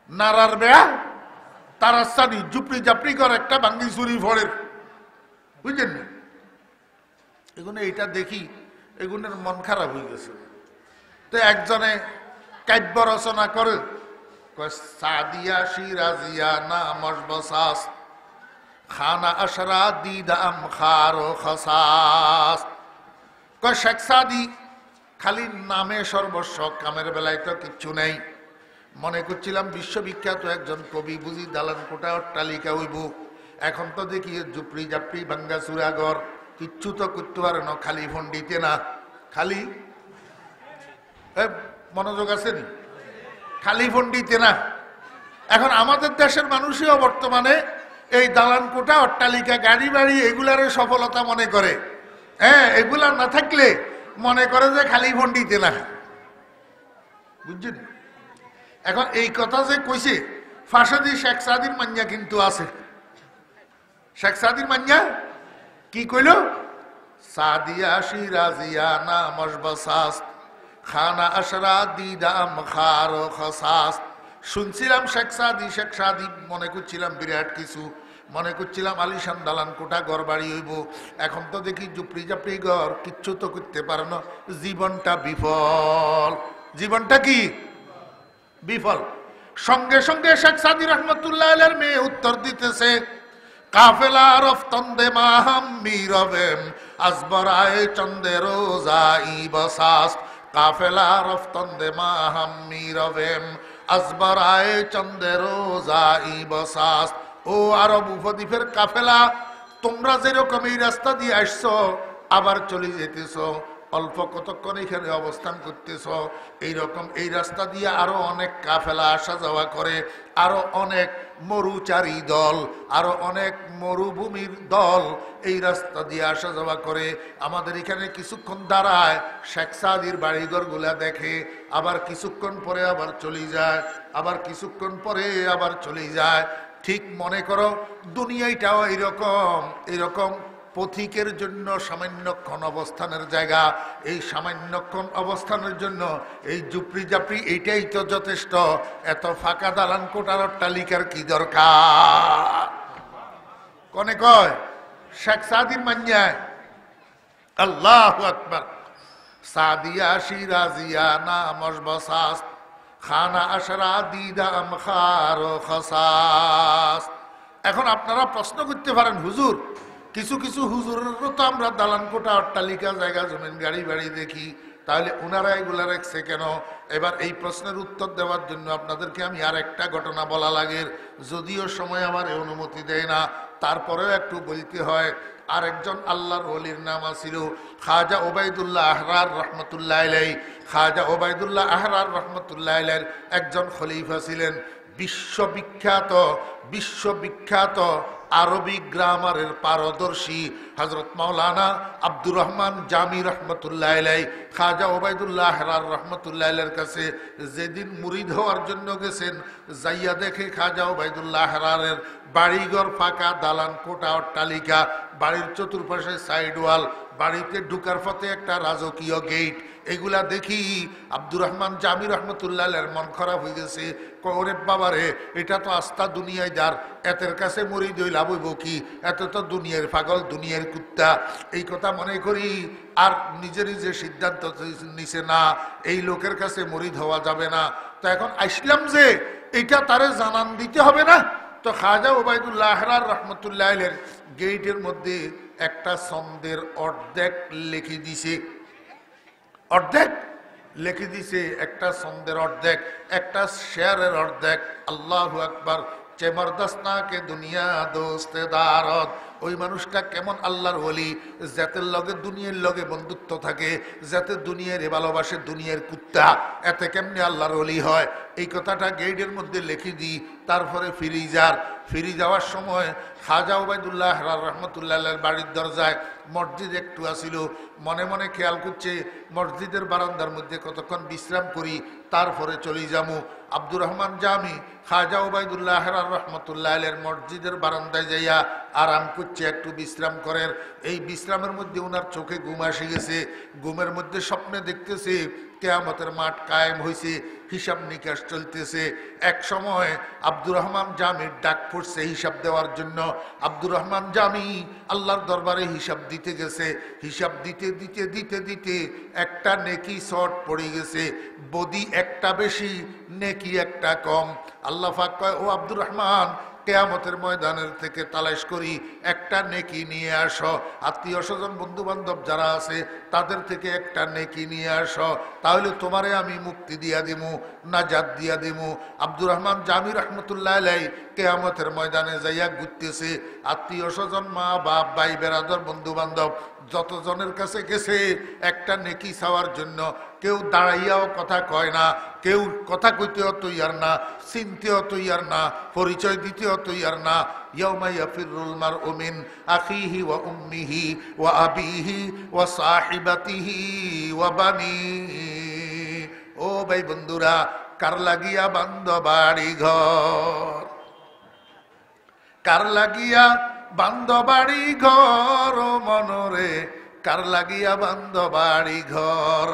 নারার বেড়া তারাসানি, জুপড়ি জাপড়ি কর একটা ভাঙ্গি চুরি ফড়ের, বুঝলেন? এগুলো এইটা দেখি এগুলোর মন খারাপ হয়ে গেছে। তো একজনে কাব্য রচনা করে, সাদিয়া শিরাজিয়া না মশবসাস খানা আশরা দিদাম খারো খসাস। কয় শেখ সাদি খালি নামে সর্বস্ব, কামের বেলায় তো কিচ্ছু নেই। মনে করছিলাম বিশ্ববিখ্যাত একজন কবি, বুঝি দালান কোটা অট্টালিকা হইব। এখন তো দেখি ঝুপড়ি জাপড়ি ভাঙ্গা চুরাগর, কিচ্ছু তো করতে পারে না, খালি ফন্ডিতে না, খালি মনোযোগ আছে নি, খালি ফন্ডিতে না। এখন আমাদের দেশের মানুষও বর্তমানে এই দালান কোটা অট্টালিকা গাড়ি বাড়ি এগুলার সফলতা মনে করে। হ্যাঁ, এগুলা না থাকলে মনে করে যে খালি ফন্ডিতে না, বুঝছেন? এখন এই কথা যে কইছে ফাঁসাদি শেখ সাদির মান্যা কিন্তু আছে। শেখ সাদির মান্যা কি কইল? সাদিয়া শিরাজিয়া না মশবসাস খানা আশরা দিদাম খারো খসাস। শুনছিলাম শেখ সাদি, মনে করছিলাম বিরাট কিছু, মনে করছিলাম আলিশান দালান কোঠা ঘর বাড়ি হইব। এখন তো দেখি জুপড়ি জাপড়ি ঘর, কিচ্ছু তো করতে পারে না, জীবনটা বিফল। জীবনটা কি বিফল। সঙ্গে সঙ্গে শেখ সাদি রহমতুল্লাহ আলাইহির মেয়ে উত্তর দিতেছে, কাফেলা রফতন্দে মাহাম মিরবেম আজবরায় চন্দে রোজাই বসাস। কাফেলা রফতন্দে মাহাম মিরবেম আজবরায় চন্দে রোজাই বসাস। ও আরব উপদ্বীপের কাফেলা, তোমরা যেরকম এই রাস্তা দিয়ে আসছো আবার চলে যেতেছ, অল্প কতক্ষণ এখানে অবস্থান করতেছ, এইরকম এই রাস্তা দিয়ে আরো অনেক কাফেলা আসা যাওয়া করে, আরো অনেক মরুচারী দল, আরো অনেক মরুভূমির দল এই রাস্তা দিয়ে আসা যাওয়া করে। আমাদের এখানে কিছুক্ষণ দাঁড়ায়, শেখ সাদির বাড়িঘর গুলা দেখে, আবার কিছুক্ষণ পরে আবার চলে যায়, আবার কিছুক্ষণ পরে আবার চলে যায়। ঠিক মনে করো দুনিয়াটাও এইরকম, এরকম পথিকের জন্য সামান্যক্ষণ অবস্থানের জায়গা। এই সামান্যক্ষণ অবস্থানের জন্য এই জুপড়ি জাপড়ি এইটাই তো যথেষ্ট। এত ফাঁকা দালান কোটার অট্টালিকার কি দরকার? কনে কয় শেখ সাদির মান্যায়। আল্লাহু আকবার। সাদিয়া শিরাজিয়া না মশবসাস খানা আশরা দিদাম খারো খসাস। এখন আপনারা প্রশ্ন করতে পারেন, হুজুর কিছু কিছু হুজুরেরও তো আমরা দালান কোঠা অট্টালিকা জায়গা জমিন গাড়ি বাড়ি দেখি, তাহলে ওনারা এগুলা রাখছে কেন? এবার এই প্রশ্নের উত্তর দেওয়ার জন্য আপনাদেরকে আমি আর একটা ঘটনা বলা লাগে, যদিও সময় আমার অনুমতি দেয় না, তারপরেও একটু বলতে হয়। আরেকজন আল্লাহর ওলির নাম ছিল খাজা ওবায়দুল্লাহ আহরার রহমতুল্লাহ আলাইহি। খাজা ওবায়দুল্লাহ আহরার রহমতুল্লাহ আলাইহির একজন খলিফা ছিলেন, বিশ্ববিখ্যাত আরবি গ্রামারের পারদর্শী হযরত মাওলানা আব্দুর রহমান জামি রহমতুল্লাহ আলাইহি খাজা ওবায়দুল্লাহ আহরার রহমতুল্লাহ আলাইহির কাছে যেদিন মুরিদ হওয়ার জন্য গেছেন, যাইয়া দেখে খাজা ওবায়দুল্লাহ আহরারের বাড়িঘর ফাঁকা, দালান কোঠা অট্টালিকা, বাড়ির চতুর্পাশে সাইড ওয়াল, বাড়িতে ঢুকার পথে একটা রাজকীয় গেট। এগুলা দেখি আব্দুর রহমান জামি রহমতুল্লাহ আলাইহির মন খারাপ হয়ে গেছে। ওরে বাবারে, এটা তো আস্থা দুনিয়ায় যার, এতের কাছে মরি দই লাভ হইব কি? এত তো দুনিয়ার পাগল, দুনিয়ার কুত্তা। এই কথা মনে করি আর নিজে সিদ্ধান্ত নিছে না, এই লোকের কাছে মরিদ হওয়া যাবে না। তো এখন আসলাম যে এটা তারে জানান দিতে হবে না। তো খাজা ওবায়দুল্লাহ আহরার রহমতুল্লাহ আলাইহির গেটের মধ্যে একটা ছন্দের অর্ধেক লিখে দিছে, একটা ছন্দের অর্ধেক, একটা শেয়ারের অর্ধেক। আল্লাহু আকবার। চেমরদস্তা কে দুনিয়া দোস্তে দারদ। ওই মানুষটা কেমন আল্লাহর ওলি, যাদের লগে দুনিয়ার লগে বন্ধুত্ব থাকে, যাতে দুনিয়ার ভালোবাসে, দুনিয়ার কুত্তা, এতে কেমনি আল্লাহর ওলি হয়? এই কথাটা গেটের মধ্যে লিখে দিই। তারপরে ফিরি যাওয়ার সময় খাজা ওবায়দুল্লাহ আহরার রহমতুল্লাহ আলাইহির বাড়ির দরজায় মসজিদ একটু আসিল, মনে মনে খেয়াল করছে মসজিদের বারান্দার মধ্যে কতক্ষণ বিশ্রাম করি, তারপরে চলি যামু। আব্দুর রহমান জামি খাজা ওবায়দুল্লাহ আহরার রহমতুল্লাহ আলাইহির মসজিদের বারান্দায় যাইয়া আরাম করছে, একটু বিশ্রাম করেন। এই বিশ্রামের মধ্যে ওনার চোখে ঘুম আসে গেছে। ঘুমের মধ্যে স্বপ্নে দেখতেছে কিয়ামতের মাঠ কায়েম হয়েছে, হিসাব নিকাশ চলতেছে। এক সময় আব্দুর রহমান জামির ডাক পড়ছে হিসাব দেওয়ার জন্য। আব্দুর রহমান জামি আল্লাহর দরবারে হিসাব দিতে গেছে। হিসাব দিতে একটা নেকি শর্ট পড়ে গেছে, বদি একটা বেশি, নেকি একটা কম। আল্লাহ পাক কয়, ও আব্দুর রহমান, কিয়ামতের ময়দানের থেকে তালাশ করি একটা নেকি নিয়ে আসো, আত্মীয় স্বজন বন্ধু বান্ধব যারা আছে তাদের থেকে একটা নেকি নিয়ে আসো, তাহলে তোমারে আমি মুক্তি দিয়া দিমু, নাজাত দিয়া দিমু। আব্দুর রহমান জামি রহমতুল্লাহ আলাইহি কিয়ামতের ময়দানে যাইয়া ঘুরতেছে। আত্মীয় স্বজন, মা বাপ, ভাই বেরাদর, বন্ধু বান্ধব যতজনের কাছে গেছে একটা নেকি চাওয়ার জন্য, কেউ দাঁড়াইয়াও কথা কয় না, কেউ কথা কইতেও তৈয়ার না, চিনতেও তৈয়ার না, পরিচয় দিতেও তৈয়ার না। ইয়াউমা ইয়াফিরুল মারউ মিন আখিহি ওয়া উম্মিহি ওয়া আবিহি ওয়া সাহিবাতিহি ওয়া বানিহি। ও ভাই বন্ধুরা, কার লাগিয়া বান্ধ বাড়ি ঘর, কার লাগিয়া বান্ধ বাড়ি ঘর মনরে, কার লাগিয়া বান্ধ বাড়ি ঘর।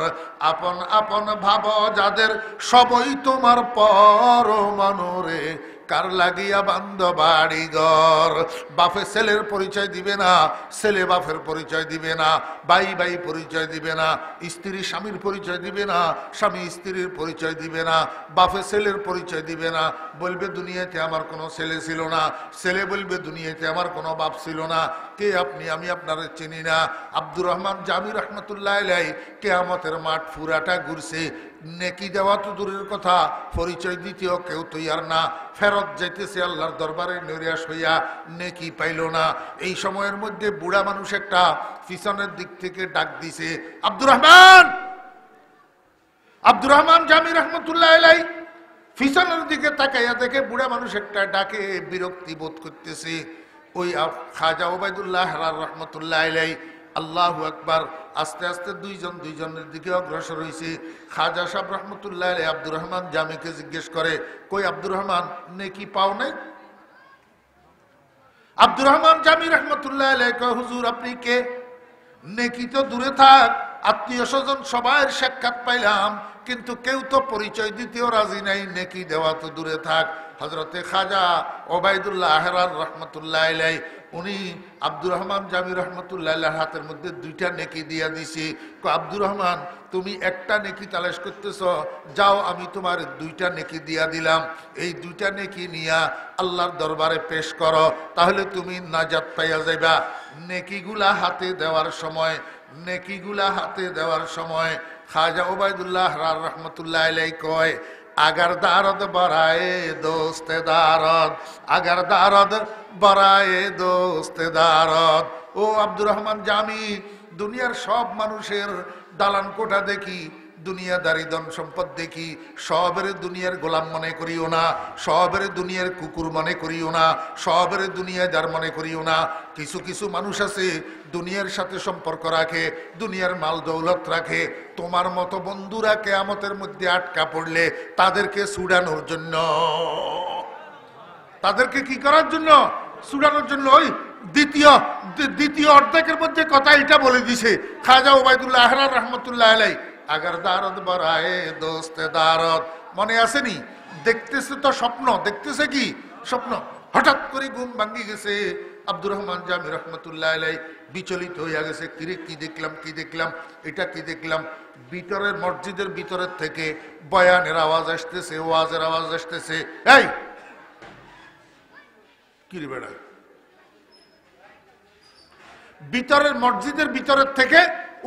আপন আপন ভাব যাদের সবই তোমার পর মনরে, কার লাগিয়া বান্ধ বাড়ি ঘর। বাপে ছেলের পরিচয় দিবে না, ছেলে বাপের পরিচয় দিবে না, ভাই ভাই পরিচয় দিবে না, স্ত্রী স্বামীর পরিচয় দিবে না, স্বামী স্ত্রীর পরিচয় দিবে না, বাপে ছেলের পরিচয় দিবে না। বলবে দুনিয়াতে আমার কোনো ছেলে ছিল না, ছেলে বলবে দুনিয়াতে আমার কোনো বাপ ছিল না। কে আপনি? আমি আপনারে চিনি না। আব্দুর রহমান জামি রহমতুল্লাহ আলাইহি কিয়ামতের মাঠ পুরাটা ঘুরছে। নেকি দেওয়া তো দূরের কথা, পরিচয় দ্বিতীয় কেউ তৈয়ার না। ফেরত যাইতেছে আল্লাহর দরবারে নিরাশ হইয়া, নেকি পাইল না। এই সময়ের মধ্যে বুড়া মানুষ একটা পিছনের দিক থেকে ডাক দিছে, আব্দুর রহমান। আব্দুর রহমান জামি রহমতুল্লাহ আলাইহি পিছনের দিকে তাকাইয়া দেখে বুড়া মানুষ একটা ডাকে, বিরক্তি বোধ করতেছে। ওই খাজা ওবায়দুল্লাহ আহরার রহমতুল্লাহ আলাইহি আল্লাহু আকবার। আস্তে আস্তে দুইজনের দিকে অগ্রসর হয়েছে। খাজা সাহেব রহমতুল্লাহ আলাইহি আব্দুর রহমান জামিকে জিজ্ঞেস করে, কই আব্দুর রহমান, নেকি পাও নাই? আব্দুর রহমান জামি রহমতুল্লাহ আলাইহি কয়, হুজুর আপনি কে? নেকি তো দূরে থাক, আত্মীয় স্বজন সবার সাক্ষাৎ পাইলাম, কিন্তু কেউ তো পরিচয় দিতেও রাজি নাই, নেকি দেওয়া তো দূরে থাক। হযরতে খাজা ওবায়দুল্লাহ আহরার রহমতুল্লাহ আলাইহি উনি আব্দুর রহমান জামি রহমতুল্লাহ হাতের মধ্যে 2টা নেকি দিয়া দিছে। আব্দুর রহমান তুমি একটা নেকি তালাশ করতেছ, যাও আমি তোমার 2টা নেকি দিয়া দিলাম, এই 2টা নেকি নিয়া আল্লাহর দরবারে পেশ করো, তাহলে তুমি নাজাত পাইয়া যাইবা। নেকিগুলা হাতে দেওয়ার সময় খাজা ওবায়দুল্লাহ রহমতুল্লাহ আলাইহি কয়, আগার দারদ বরায়ে দোস্তে দারদ, আগার দারদ বরায়ে দোস্তে দারদ। ও আব্দুর রহমান জামি, দুনিয়ার সব মানুষের দালান কোঠা দেখি, দুনিয়াদারি ধন সম্পদ দেখি, সবের দুনিয়ার গোলাম মনে করিও না, সবের দুনিয়ার কুকুর মনে করিও না, সবের দুনিয়াদার মনে করিও না। কিছু কিছু মানুষ আছে দুনিয়ার সাথে সম্পর্ক রাখে, দুনিয়ার মাল দৌলত রাখে। তোমার মতো বন্ধুরা কিয়ামতের মধ্যে আটকা পড়লে তাদেরকে ছুড়ানোর জন্য, তাদেরকে কি করার জন্য? ছুড়ানোর জন্য। ওই দ্বিতীয় অর্ধেকের মধ্যে কথা এটা বলে দিছে খাজা ওবায়দুল্লাহ আহরার রহমতুল্লাহ আলাইহি, আগার দারদ বরায়ে দোস্তে দারদ। মনে আসেনি? দেখতেছে তো স্বপ্ন, দেখতেছে কি স্বপ্ন। হঠাৎ করে ঘুম ভাঙ্গি গেছে আব্দুর রহমান জামি রহমতুল্লাহ আলাইহি, বিচলিত হইয়া গেছে। কিরে কি দেখলাম, এটা কি দেখলাম? ভিতরের মসজিদের ভিতরের থেকে বয়ানের আওয়াজ আসতেছে, ওয়াজের আওয়াজ আসতেছে। এই কিরে বেড়া, ভিতরের মসজিদের ভিতরের থেকে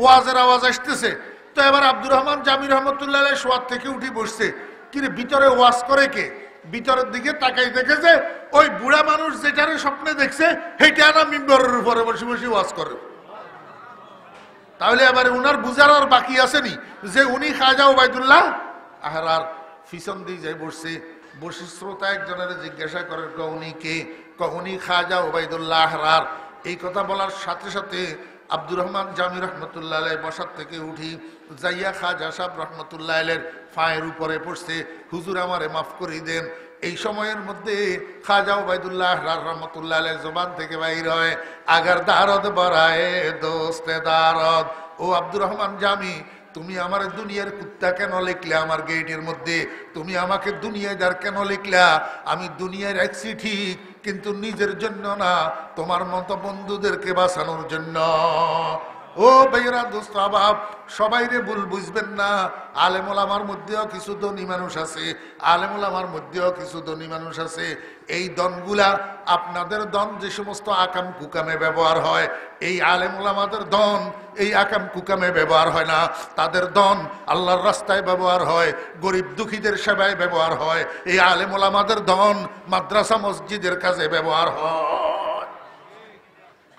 ওয়াজের আওয়াজ আসতেছে। তো এবার আব্দুর রহমান জামি রহমতুল্লাহ আলাইহি শোয়ার থেকে উঠে বসছে। কিরে ভিতরে ওয়াজ করে কে? ভিতরের দিকে তাকাই দেখেছে ওই বুড়া মানুষ যেটারে স্বপ্নে দেখছে সেইটা না মিম্বরের উপরে বসে বসে ওয়াজ করে। তাহলে এবারে উনার বুঝার আর বাকি আসেনি যে উনি খাজা ওবায়দুল্লাহ আহরার পিছন দিয়ে যাই বসছে। বসে শ্রোতা একজনের জিজ্ঞাসা করেন, উনি কে? উনি খাজা ওবায়দুল্লাহ আহরার। এই কথা বলার সাথে সাথে আব্দুর রহমান জামি রহমতুল্লাহ আলাইহি বসার থেকে উঠি যাইয়া খাজা সাহেব রহমতুল্লাহ আলাইহির পায়ের উপরে পড়ছে, হুজুর আমারে মাফ করে দেন। এই সময়ের মধ্যে খাজা ওবায়দুল্লাহ আহরার রহমতুল্লাহ আলাইহির জবান থেকে বাইর হয়, আগার দারদ বরায়ে দোস্তে দারদ। ও আব্দুর রহমান জামি, তুমি আমার দুনিয়ার কুত্তা কেন লিখলে আমার গেটের মধ্যে? তুমি আমাকে দুনিয়াদার কেন লিখলা? আমি দুনিয়ায় রাখছি ঠিক, কিন্তু নিজের জন্য না, তোমার মতো বন্ধুদেরকে বাঁচানোর জন্য। ও ভাইয়েরা, দোস্ত আবাব, সবাই রে ভুল বুঝবেন না। আলেম ওলামার মধ্যেও কিছু ধনী মানুষ আছে, আলেম ওলামার মধ্যেও কিছু ধনী মানুষ আছে। এই ধনগুলা আপনাদের ধন যে সমস্ত আকাম কুকামে ব্যবহার হয়, এই আলেম ওলামাদের ধন এই আকাম কুকামে ব্যবহার হয় না। তাদের ধন আল্লাহর রাস্তায় ব্যবহার হয়, গরিব দুঃখীদের সেবায় ব্যবহার হয়। এই আলেম ওলামাদের ধন মাদ্রাসা মসজিদের কাজে ব্যবহার হয়।